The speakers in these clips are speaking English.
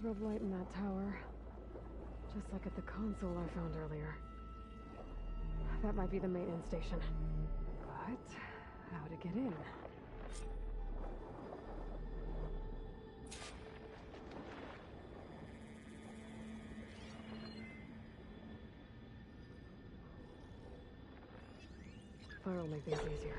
There's red light in that tower. Just like at the console I found earlier. That might be the maintenance station. But how to get in? Fire will make things easier.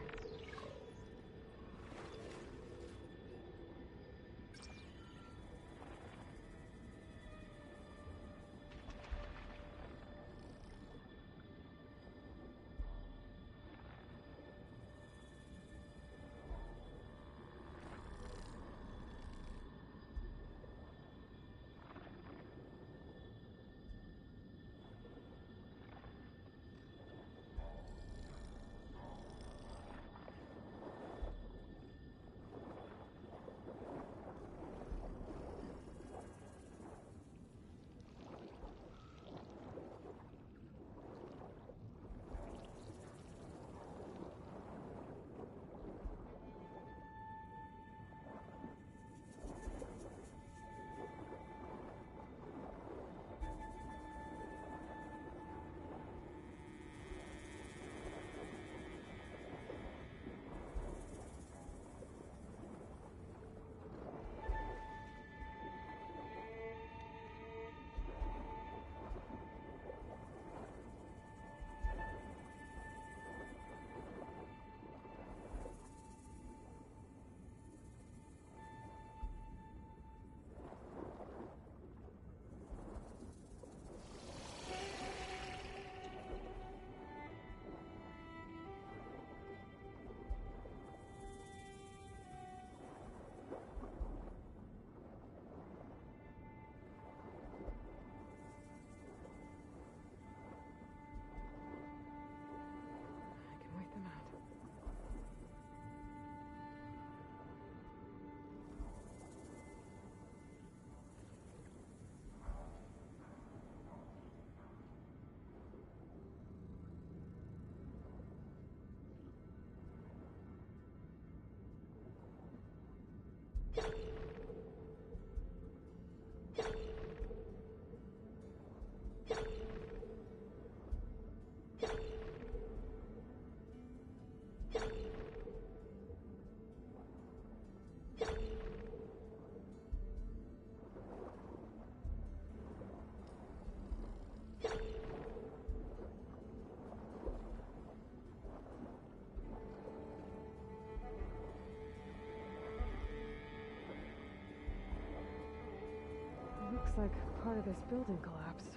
Looks like part of this building collapsed.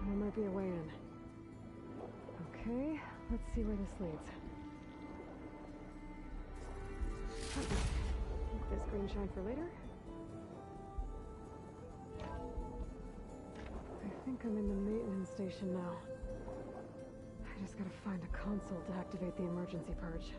There might be a way in. Okay, let's see where this leads. Keep this green shine for later. I think I'm in the maintenance station now. I just gotta find a console to activate the emergency purge.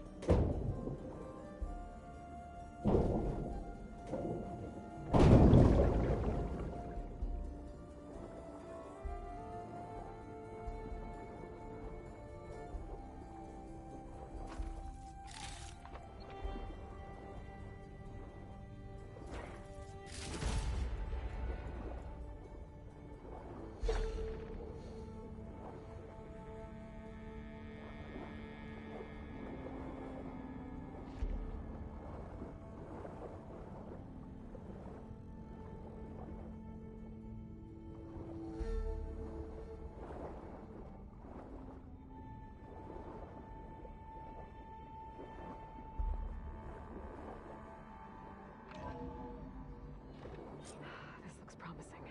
This looks promising.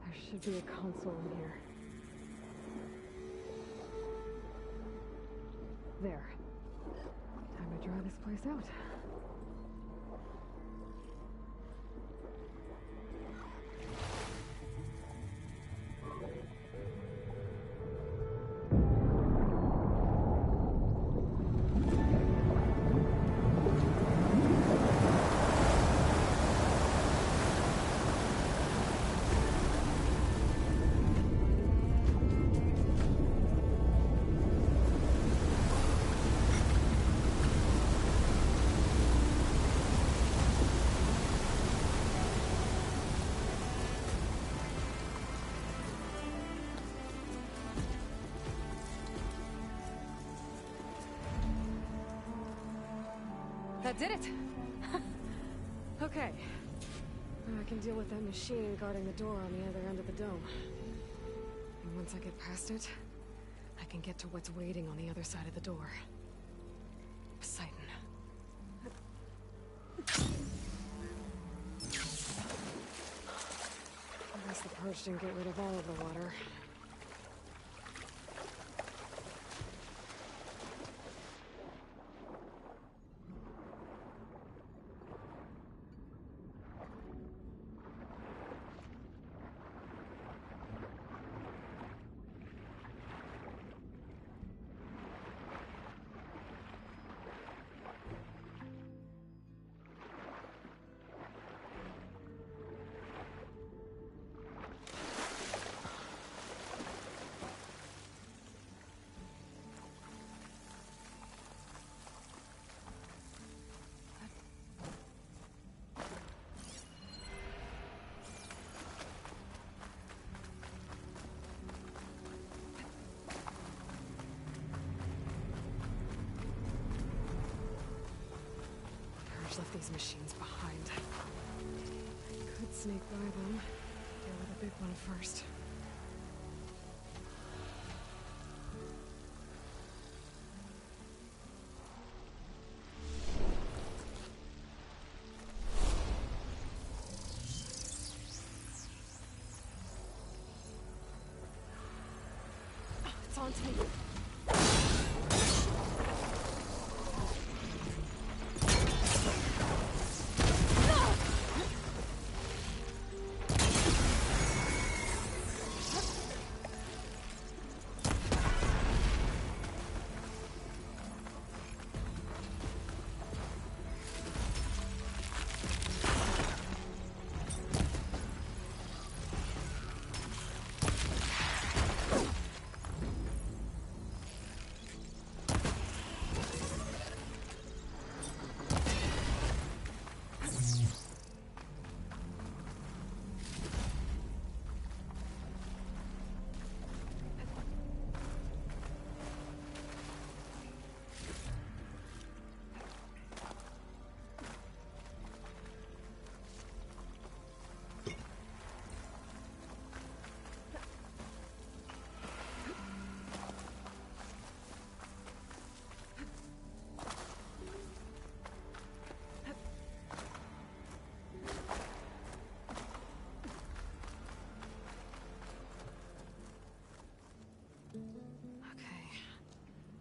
There should be a console in here. There. Time to dry this place out. That did it! Okay. Now I can deal with that machine guarding the door on the other end of the dome. And once I get past it, I can get to what's waiting on the other side of the door. Poseidon. I guess the purge didn't get rid of all of the water. Left these machines behind. Could sneak by them. Deal with the big one first. It's on to me.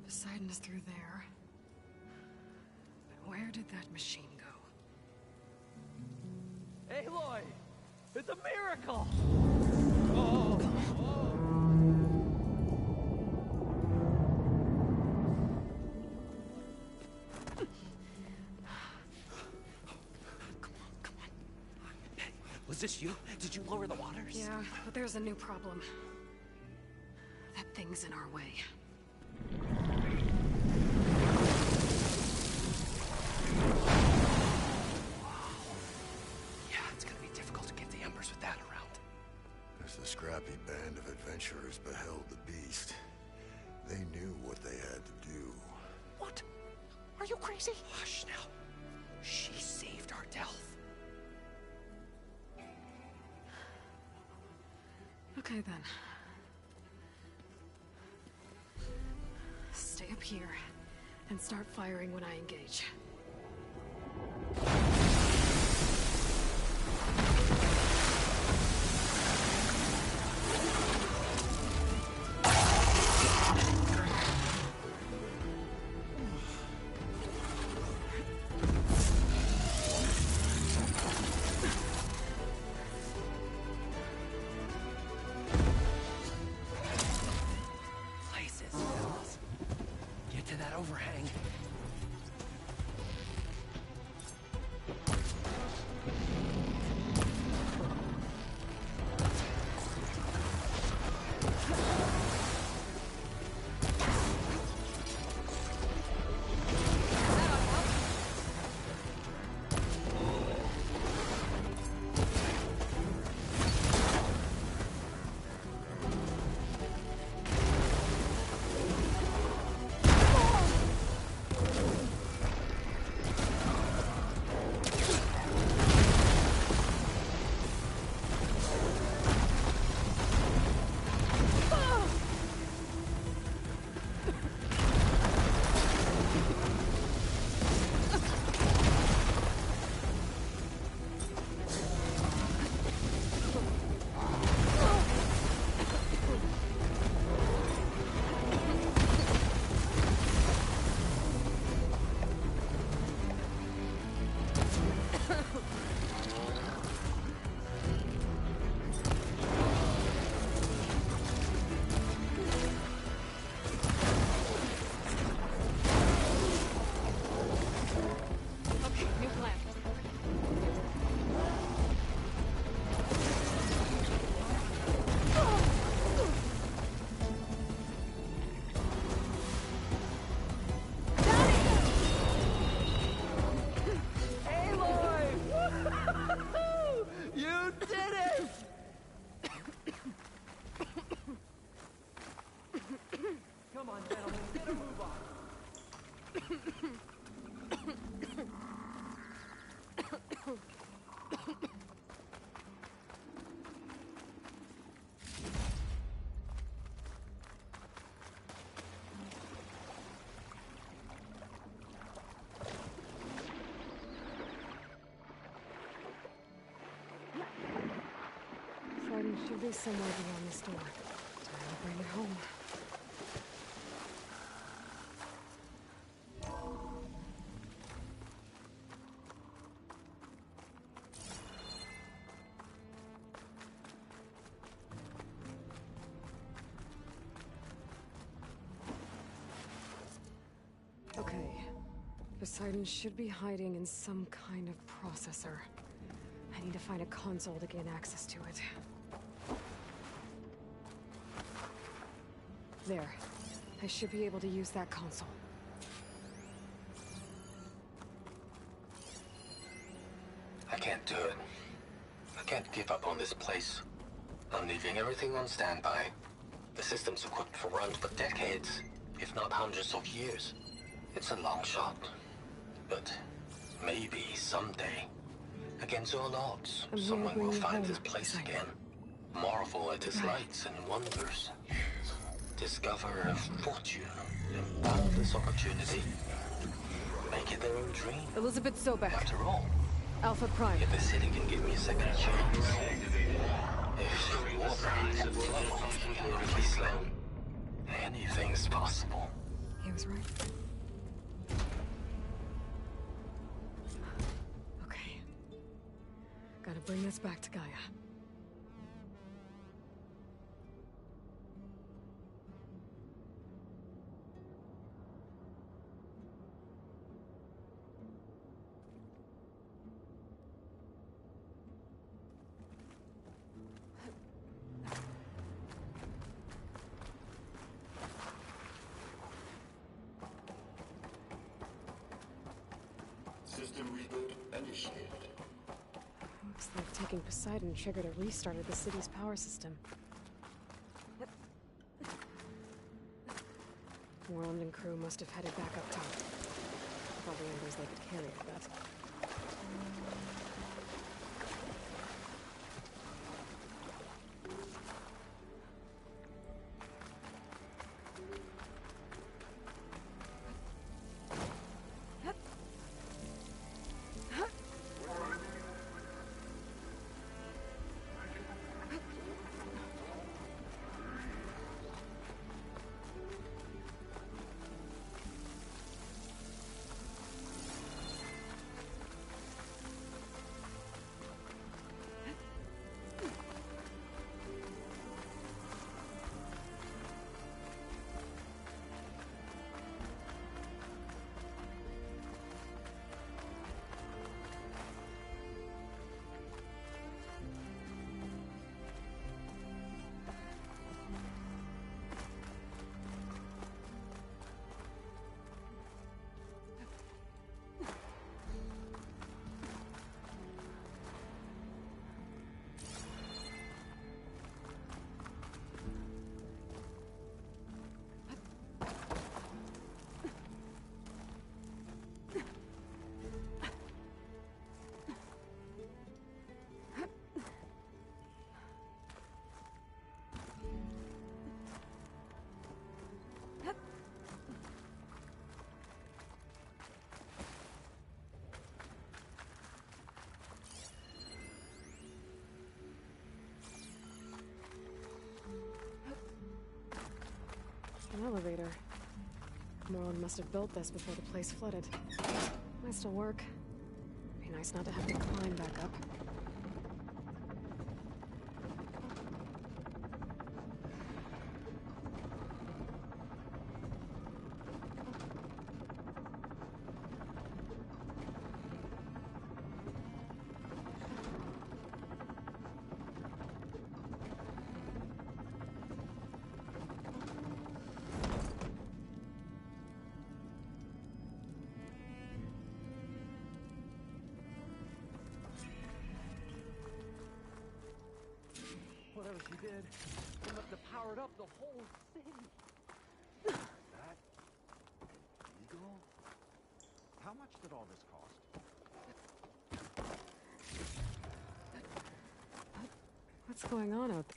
Poseidon is through there. But where did that machine go? Aloy! It's a miracle! Oh! Come on. Was this you? Did you lower the waters? Yeah, but there's a new problem. That thing's in our way. Scrappy band of adventurers beheld the beast. They knew what they had to do. What? Are you crazy? Hush now. She saved our Delph. Okay then. Stay up here and start firing when I engage. should be somewhere beyond this door. Time to bring it home. Okay. Poseidon should be hiding in some kind of processor. I need to find a console to gain access to it. There. I should be able to use that console. I can't do it. I can't give up on this place. I'm leaving everything on standby. The system's equipped for runs for decades, if not hundreds of years. It's a long shot. But maybe someday, against all odds, I'm here to someone bring will you find home, this place Poseidon. again. Marvel at its lights and wonders. Discover a fortune and boundless opportunity. Make it their own dream. Elizabeth Sobek, After all, Alpha Prime. if the city can give me a second chance, if Wolverine can flow in Peaceland, anything's possible. He was right. Okay. Gotta bring this back to Gaia. System reboot initiated. Looks like taking Poseidon triggered a restart of the city's power system. Moreland and crew must have headed back up top. Probably embers they could carry, I bet. An elevator. Moreland must have built this before the place flooded. Might still work. Be nice not to have to climb back up. Whatever she did, it must have powered up the whole city. That eagle? How much did all this cost? What's going on out there?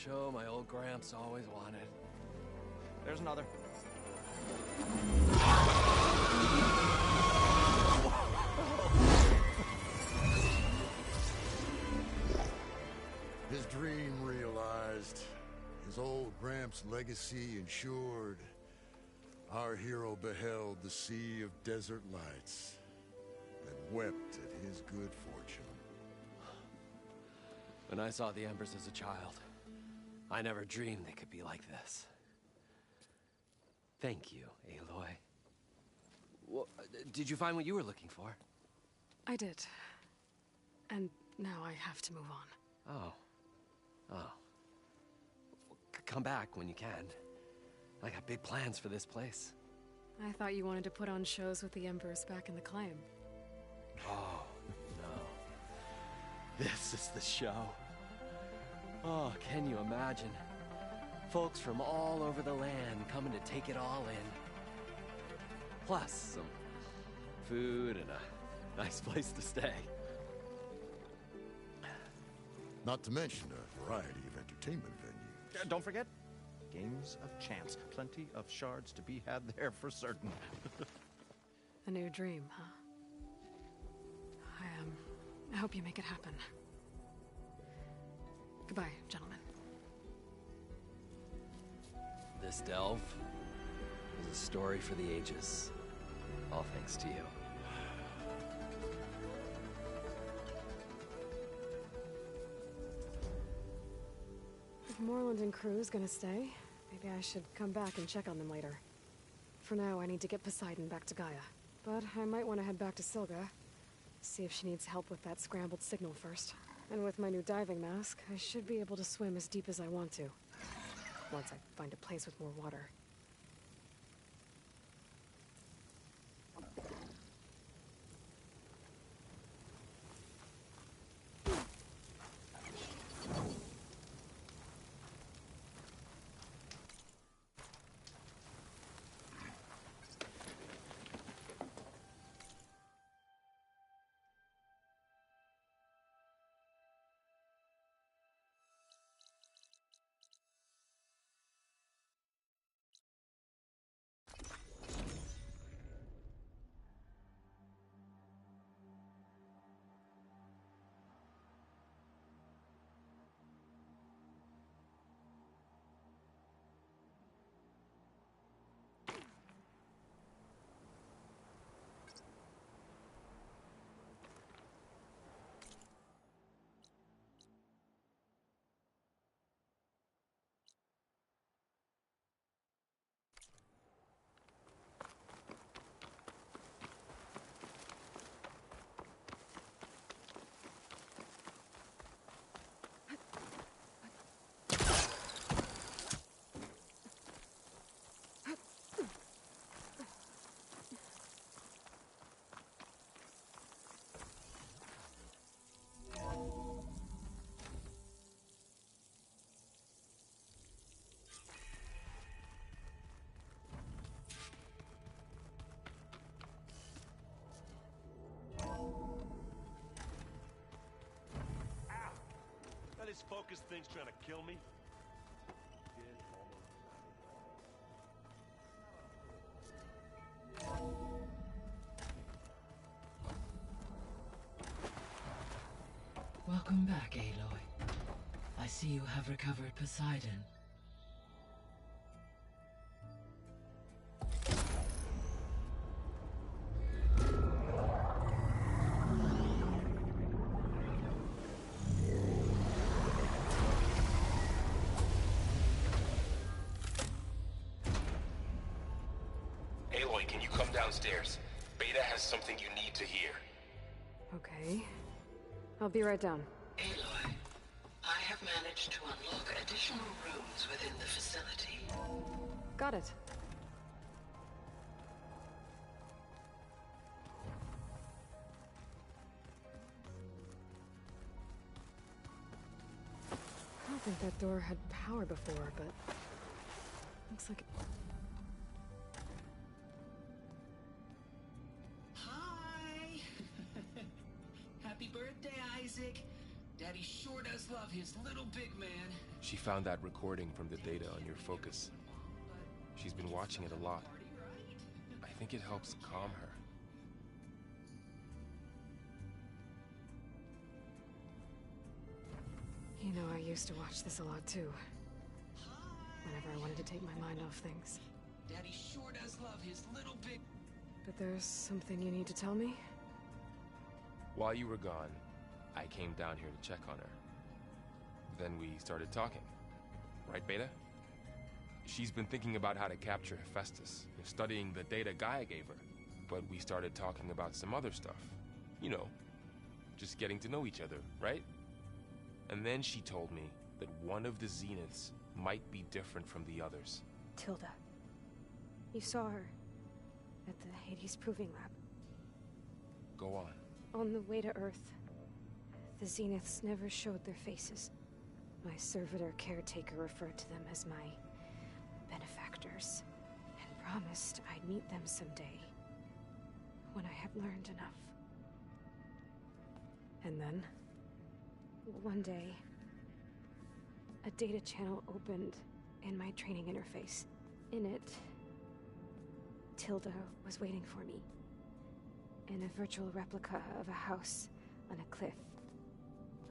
show my old Gramps always wanted. There's another. His dream realized, his old Gramps' legacy ensured. Our hero beheld the sea of desert lights and wept at his good fortune. When I saw the Embers as a child, I never dreamed they could be like this. Thank you, Aloy. Well, did you find what you were looking for? I did. And now I have to move on. Oh. Oh. Come back when you can. I got big plans for this place. I thought you wanted to put on shows with the Embers back in the Claim. Oh, no. This is the show. Oh, can you imagine? Folks from all over the land coming to take it all in. Plus some food and a nice place to stay. Not to mention a variety of entertainment venues. Don't forget, games of chance. Plenty of shards to be had there for certain. A new dream, huh? I hope you make it happen. Goodbye, gentlemen. This delve is a story for the ages. All thanks to you. If Moreland and crew's gonna stay, maybe I should come back and check on them later. For now, I need to get Poseidon back to Gaia. But I might want to head back to Silga. See if she needs help with that scrambled signal first. And with my new diving mask, I should be able to swim as deep as I want to. Once I find a place with more water. This focus thing's trying to kill me. Welcome back, Aloy. I see you have recovered Poseidon. Aloy, can you come downstairs? Beta has something you need to hear. Okay. I'll be right down. Aloy, I have managed to unlock additional rooms within the facility. Got it. I don't think that door had power before, but looks like it. Hi! Happy birthday, Isaac! Daddy sure does love his little big man. She found that recording from the data on your focus. She's been watching it a lot. I think it helps calm her. You know, I used to watch this a lot too. Whenever I wanted to take my mind off things. Daddy sure does love his little big... But there's something you need to tell me? While you were gone, I came down here to check on her. Then we started talking. Right, Beta? She's been thinking about how to capture Hephaestus, studying the data Gaia gave her. But we started talking about some other stuff. You know, just getting to know each other, right? And then she told me that one of the Zeniths might be different from the others. Tilda. You saw her at the Hades Proving Lab. Go on. On the way to Earth, the Zeniths never showed their faces. My servitor caretaker referred to them as my benefactors, and promised I'd meet them someday, when I had learned enough. And then, one day, a data channel opened in my training interface. In it, Tilda was waiting for me, in a virtual replica of a house on a cliff,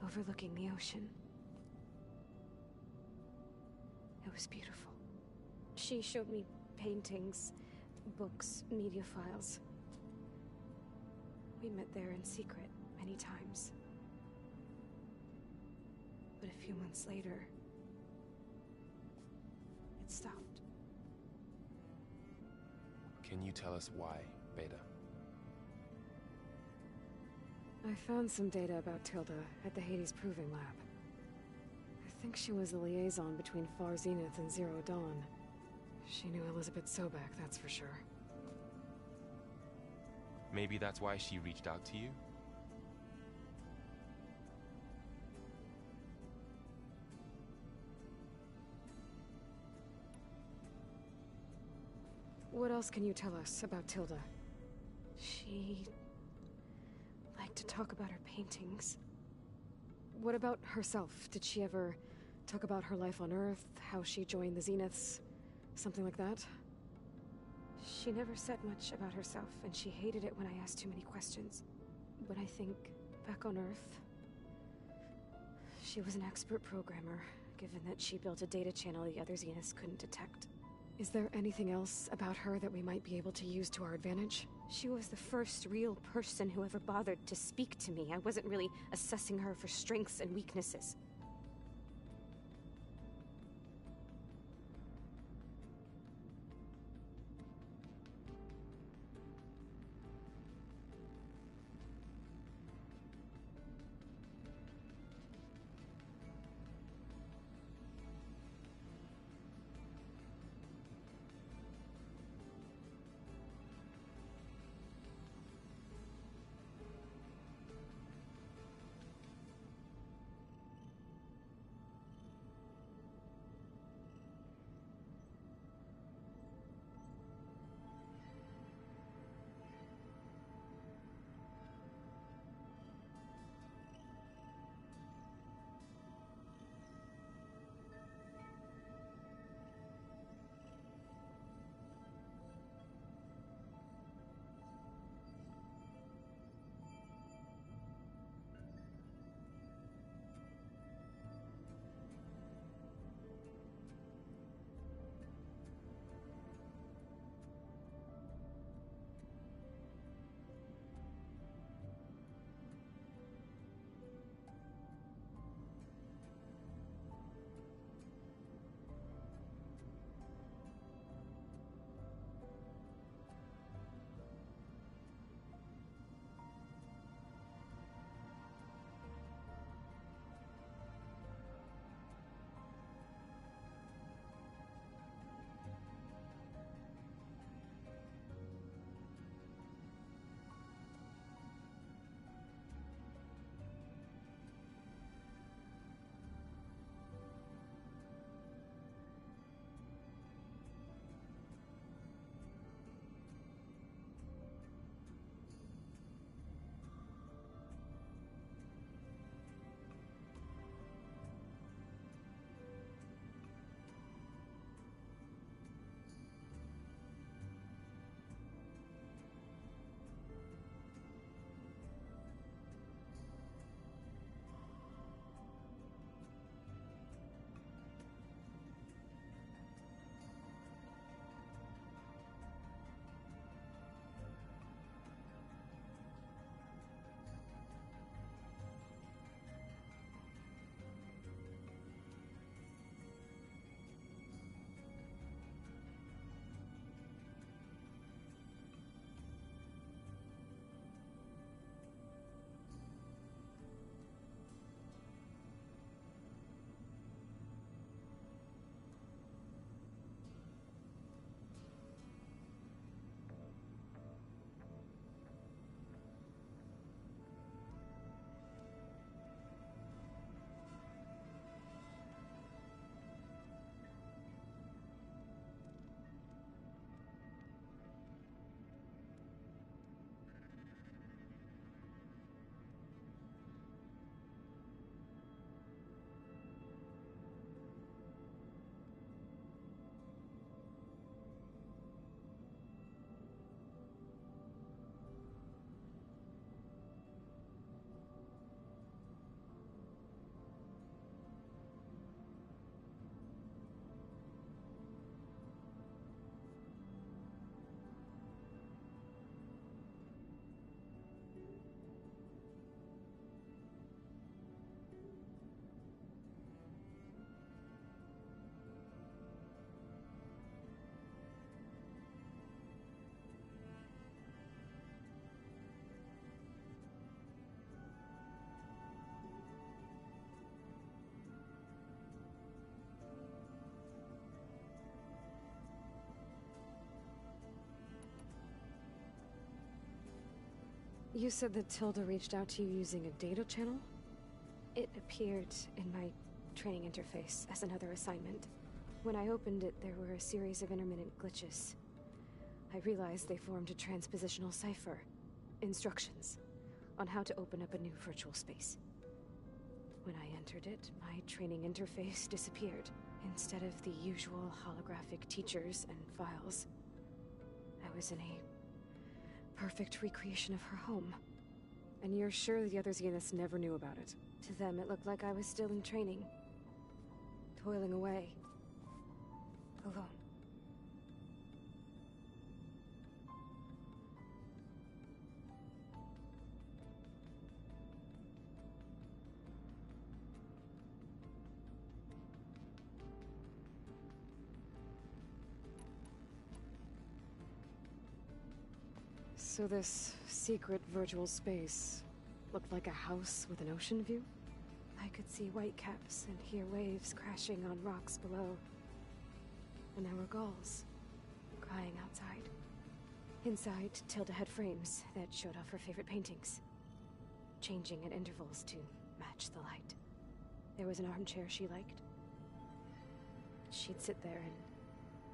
overlooking the ocean. It was beautiful. She showed me paintings, books, media files. We met there in secret many times. But a few months later, it stopped. Can you tell us why, Beta? I found some data about Tilda at the Hades Proving Lab. I think she was the liaison between Far Zenith and Zero Dawn. She knew Elizabeth Sobek, that's for sure. Maybe that's why she reached out to you? What else can you tell us about Tilda? She liked to talk about her paintings. What about herself? Did she ever talk about her life on Earth, how she joined the Zeniths, something like that? She never said much about herself, and she hated it when I asked too many questions. But I think, back on Earth, she was an expert programmer, given that she built a data channel the other Zeniths couldn't detect. Is there anything else about her that we might be able to use to our advantage? She was the first real person who ever bothered to speak to me. I wasn't really assessing her for strengths and weaknesses. You said that Tilda reached out to you using a data channel? It appeared in my training interface as another assignment. When I opened it, there were a series of intermittent glitches. I realized they formed a transpositional cipher. Instructions on how to open up a new virtual space. When I entered it, my training interface disappeared. Instead of the usual holographic teachers and files, I was in a perfect recreation of her home. And you're sure the other Zeniths never knew about it? To them, it looked like I was still in training. Toiling away. Alone. So this secret virtual space looked like a house with an ocean view? I could see whitecaps and hear waves crashing on rocks below. And there were gulls crying outside. Inside, Tilda had frames that showed off her favorite paintings, changing at intervals to match the light. There was an armchair she liked. She'd sit there and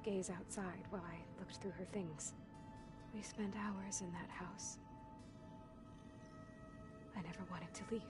gaze outside while I looked through her things. We spent hours in that house. I never wanted to leave.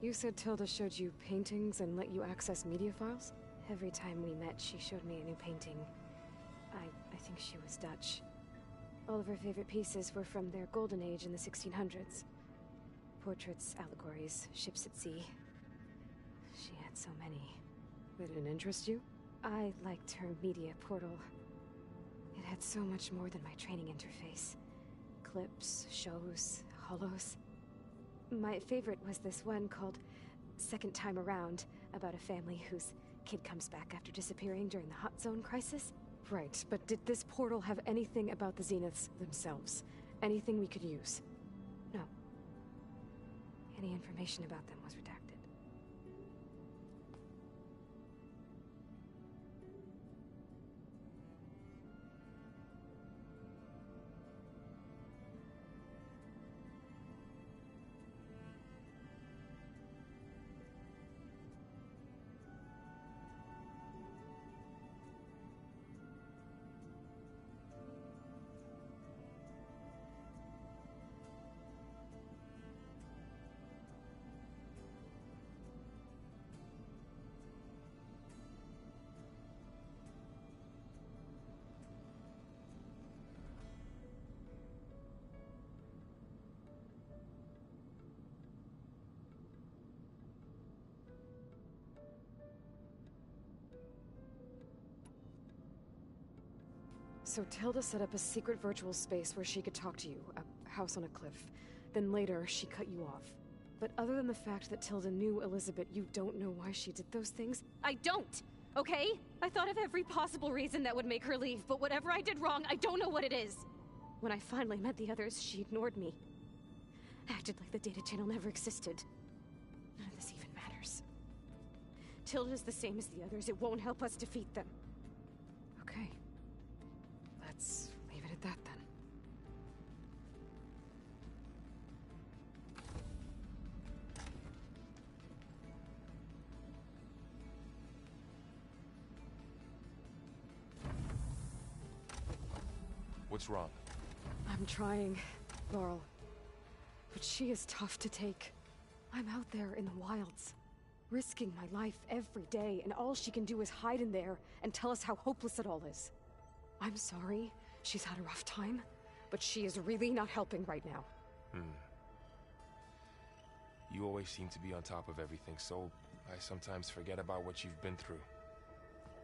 You said Tilda showed you paintings and let you access media files? Every time we met, she showed me a new painting. I think she was Dutch. All of her favorite pieces were from their golden age in the 1600s. Portraits, allegories, ships at sea. She had so many. Did it interest you? I liked her media portal. It had so much more than my training interface. Clips, shows, holos. My favorite was this one called Second Time Around, about a family whose kid comes back after disappearing during the Hot Zone crisis. Right, but did this portal have anything about the Zeniths themselves? Anything we could use? No. Any information about them was redacted. So Tilda set up a secret virtual space where she could talk to you, a house on a cliff. Then later, she cut you off. But other than the fact that Tilda knew Elizabeth, you don't know why she did those things? I don't! Okay? I thought of every possible reason that would make her leave, but whatever I did wrong, I don't know what it is. When I finally met the others, she ignored me. Acted like the data channel never existed. None of this even matters. Tilda's the same as the others. It won't help us defeat them. Okay. Let's leave it at that then. What's wrong? I'm trying, Varl. But she is tough to take. I'm out there in the wilds, risking my life every day, and all she can do is hide in there and tell us how hopeless it all is. I'm sorry, she's had a rough time, but she is really not helping right now. You always seem to be on top of everything, so I sometimes forget about what you've been through.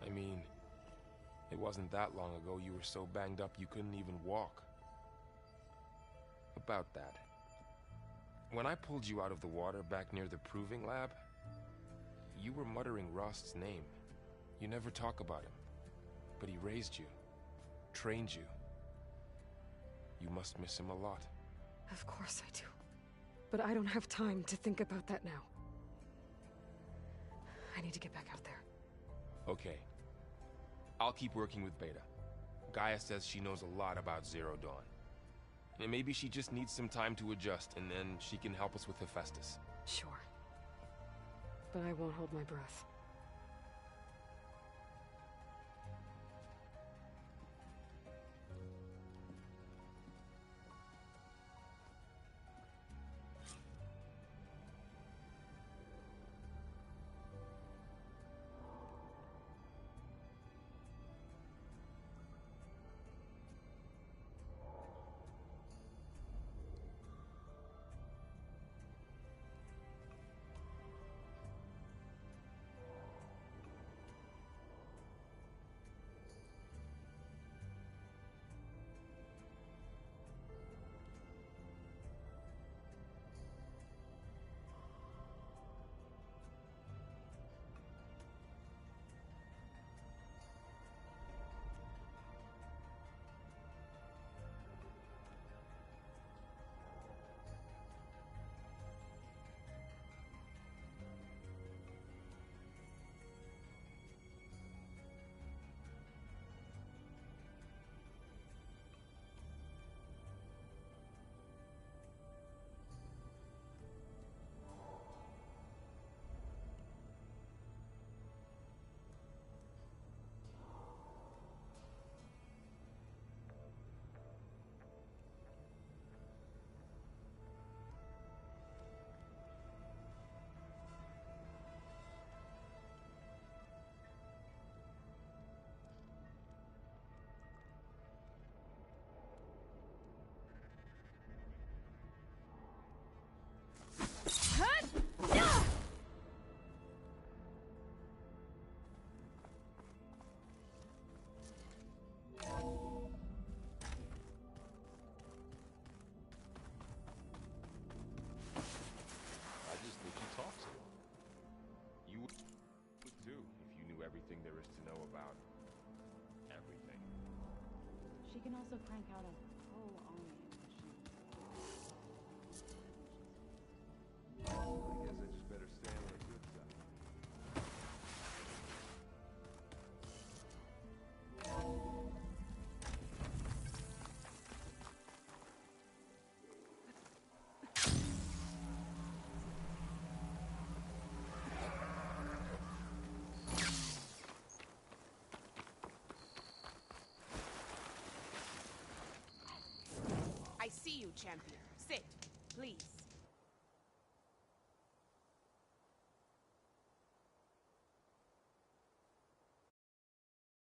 I mean, it wasn't that long ago you were so banged up you couldn't even walk. About that. When I pulled you out of the water back near the proving lab, you were muttering Rost's name. You never talk about him. But he raised you, trained you. You must miss him a lot. Of course I do. But I don't have time to think about that now. I need to get back out there. Okay. I'll keep working with Beta. Gaia says she knows a lot about Zero Dawn. And maybe she just needs some time to adjust, and then she can help us with Hephaestus. Sure. But I won't hold my breath. I just think you talk so long. You would too if you knew everything there is to know about everything. She can also crank out a pull-only machine. I guess I just better stay on the good side. I see you, champion. Sit, please.